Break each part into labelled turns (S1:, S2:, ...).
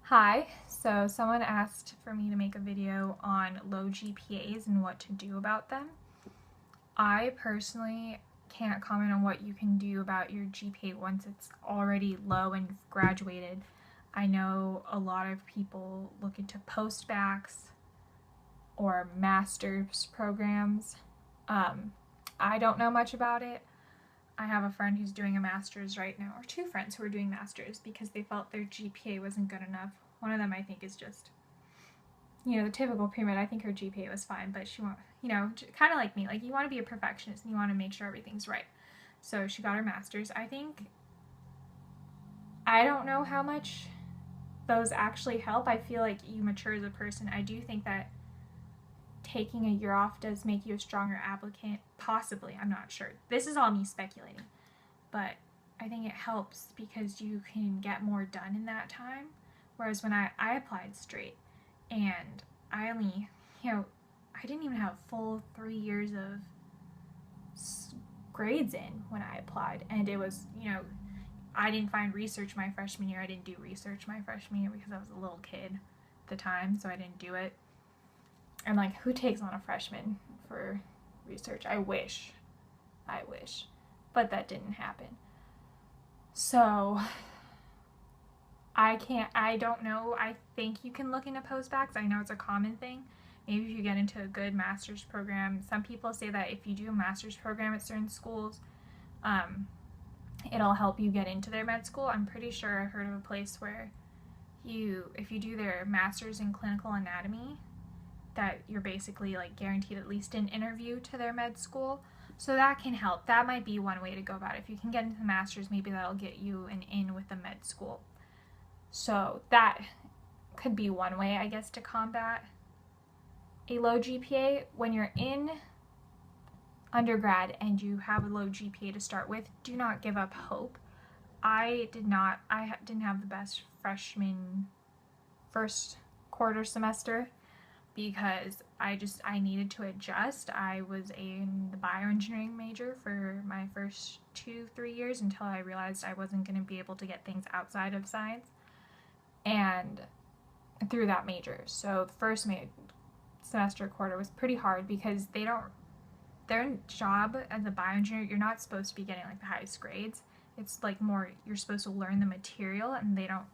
S1: Hi, so someone asked for me to make a video on low GPAs and what to do about them. I personally can't comment on what you can do about your GPA once it's already low and you've graduated. I know a lot of people look into post-backs or master's programs. I don't know much about it. I have a friend who's doing a master's right now, or two friends who are doing masters because they felt their GPA wasn't good enough. One of them, I think, is just, the typical pre-med. I think her GPA was fine, but she want, kind of like me, like you want to be a perfectionist and you want to make sure everything's right. So she got her master's. I don't know how much those actually help. I feel like you mature as a person. I do think that taking a year off does make you a stronger applicant, possibly. I'm not sure. This is all me speculating, but I think it helps because you can get more done in that time. Whereas when I applied straight and I only, I didn't even have full 3 years of grades in when I applied. And it was, I didn't find research my freshman year. I didn't do research my freshman year because I was a little kid at the time, so I didn't do it. And like, who takes on a freshman for research? I wish. But that didn't happen. So I don't know. I think you can look into postbacks. I know it's a common thing. Maybe if you get into a good master's program. Some people say that if you do a master's program at certain schools, it'll help you get into their med school. I'm pretty sure I heard of a place where if you do their master's in clinical anatomy, that you're basically like guaranteed at least an interview to their med school. So that can help. That might be one way to go about it. If you can get into the master's, maybe that'll get you an in with the med school. So that could be one way, I guess, to combat a low GPA. When you're in undergrad and you have a low GPA to start with, do not give up hope. I didn't have the best freshman first quarter semester because I needed to adjust. I was in the bioengineering major for my first 2-3 years until I realized I wasn't going to be able to get things outside of science and through that major. So the first semester quarter was pretty hard because their job as a bioengineer, you're not supposed to be getting like the highest grades. It's like more, you're supposed to learn the material, and they don't,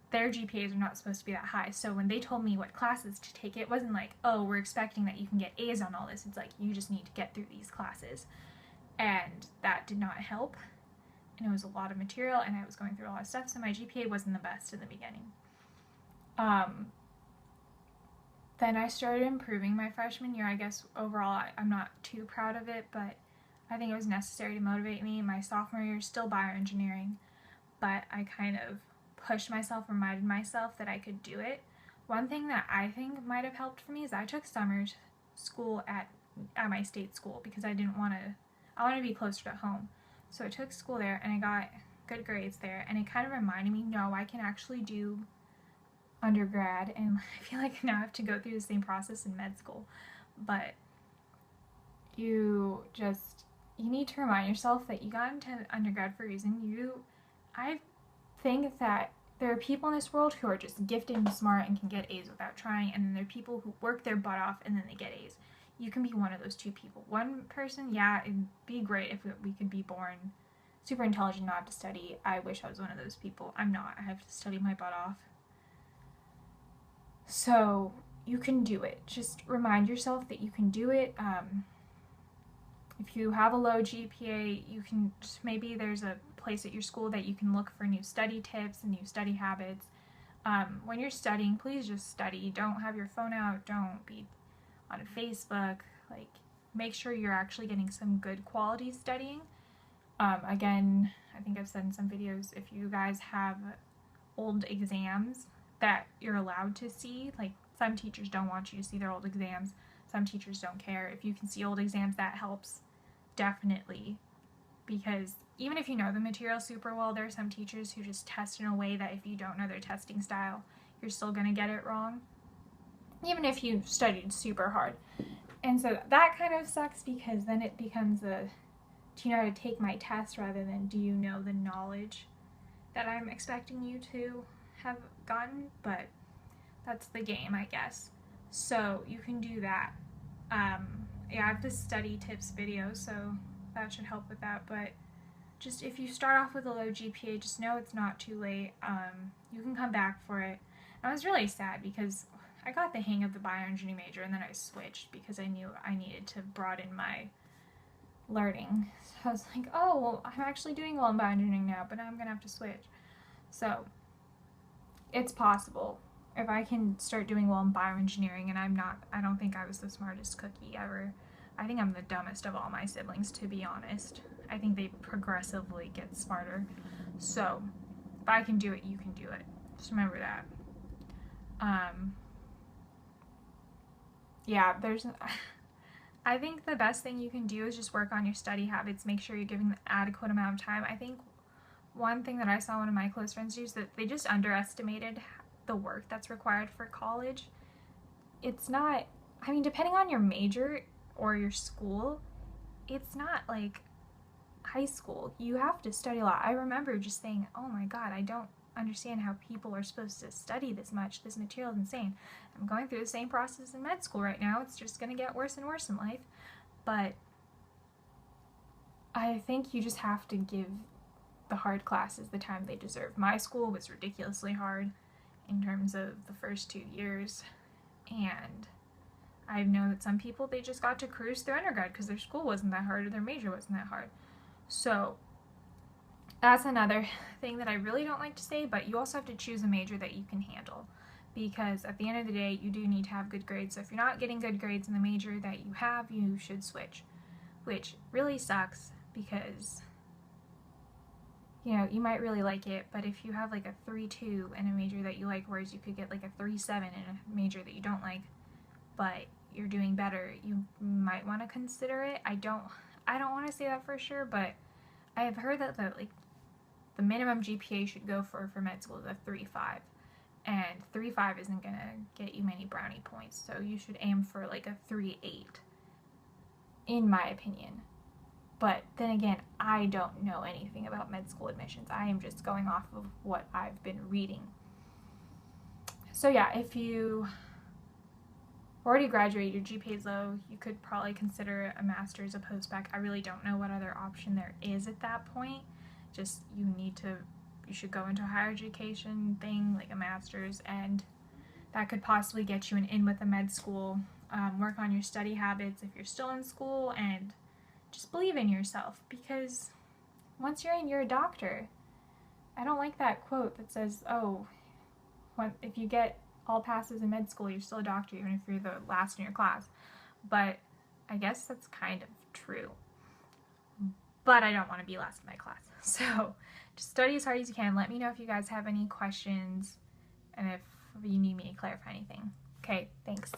S1: their GPAs are not supposed to be that high. So when they told me what classes to take, it wasn't like, oh, we're expecting that you can get A's on all this. It's like, you just need to get through these classes. And that did not help. And it was a lot of material, and I was going through a lot of stuff, so my GPA wasn't the best in the beginning. Then I started improving my freshman year. I guess overall I'm not too proud of it, but I think it was necessary to motivate me. My sophomore year is still bioengineering, but I kind of pushed myself, reminded myself that I could do it. One thing that I think might have helped for me is I took summer school at my state school because I wanted to be closer to home. So I took school there and I got good grades there, and it kind of reminded me, no, I can actually do undergrad, and I feel like now I have to go through the same process in med school. But you need to remind yourself that you got into undergrad for a reason. I think that there are people in this world who are just gifted and smart and can get A's without trying, and then there are people who work their butt off and then they get A's. You can be one of those two people. One person, yeah, it'd be great if we could be born super intelligent, not have to study. I wish I was one of those people. I'm not. I have to study my butt off. So you can do it. Just remind yourself that you can do it. If you have a low GPA, you can maybe there's a place at your school that you can look for new study tips and new study habits. When you're studying, please just study. Don't have your phone out. Don't be on Facebook. Like, make sure you're actually getting some good quality studying. Again, I think I've said in some videos, if you guys have old exams that you're allowed to see, like some teachers don't want you to see their old exams, some teachers don't care. If you can see old exams, that helps definitely, because even if you know the material super well, there are some teachers who just test in a way that if you don't know their testing style, you're still going to get it wrong, even if you studied super hard. And so that kind of sucks, because then it becomes do you know how to take my test rather than do you know the knowledge that I'm expecting you to have gotten, but that's the game, I guess. So you can do that. Yeah, I have this study tips video, so that should help with that. But just if you start off with a low GPA, just know it's not too late. You can come back for it. I was really sad because I got the hang of the bioengineering major, and then I switched because I knew I needed to broaden my learning. So I was like, oh, well, I'm actually doing well in bioengineering now, but now I'm going to have to switch. So it's possible. If I can start doing well in bioengineering, and I don't think I was the smartest cookie ever. I think I'm the dumbest of all my siblings, to be honest. I think they progressively get smarter. So if I can do it, you can do it. Just remember that. Yeah, I think the best thing you can do is just work on your study habits. Make sure you're giving the adequate amount of time. I think one thing that I saw one of my close friends do is that they just underestimated the work that's required for college. It's not, I mean, depending on your major or your school, it's not like high school. You have to study a lot. I remember just saying, oh my God, I don't understand how people are supposed to study this much. This material is insane. I'm going through the same process in med school right now. It's just going to get worse and worse in life. But I think you just have to give the hard classes the time they deserve. My school was ridiculously hard in terms of the first 2 years, and I know that some people, they just got to cruise through undergrad because their school wasn't that hard or their major wasn't that hard. So that's another thing that I really don't like to say, but you also have to choose a major that you can handle, because at the end of the day, you do need to have good grades. So if you're not getting good grades in the major that you have, you should switch, which really sucks because, you know, you might really like it, but if you have like a 3.2 in a major that you like, whereas you could get like a 3.7 in a major that you don't like, but you're doing better, you might want to consider it. I don't want to say that for sure, but I have heard that the minimum GPA should go for med school is a 3.5, and 3.5 isn't gonna get you many brownie points, so you should aim for like a 3.8, in my opinion. But then again, I don't know anything about med school admissions. I am just going off of what I've been reading. So yeah, if you already graduated, your GPA is low, you could probably consider a master's, a post-bac. I really don't know what other option there is at that point. Just you should go into a higher education thing like a master's, and that could possibly get you an in with a med school. Work on your study habits if you're still in school, and just believe in yourself, because once you're in, you're a doctor. I don't like that quote that says, oh, if you get all passes in med school, you're still a doctor, even if you're the last in your class. But I guess that's kind of true. But I don't want to be last in my class. So just study as hard as you can. Let me know if you guys have any questions and if you need me to clarify anything. Okay, thanks.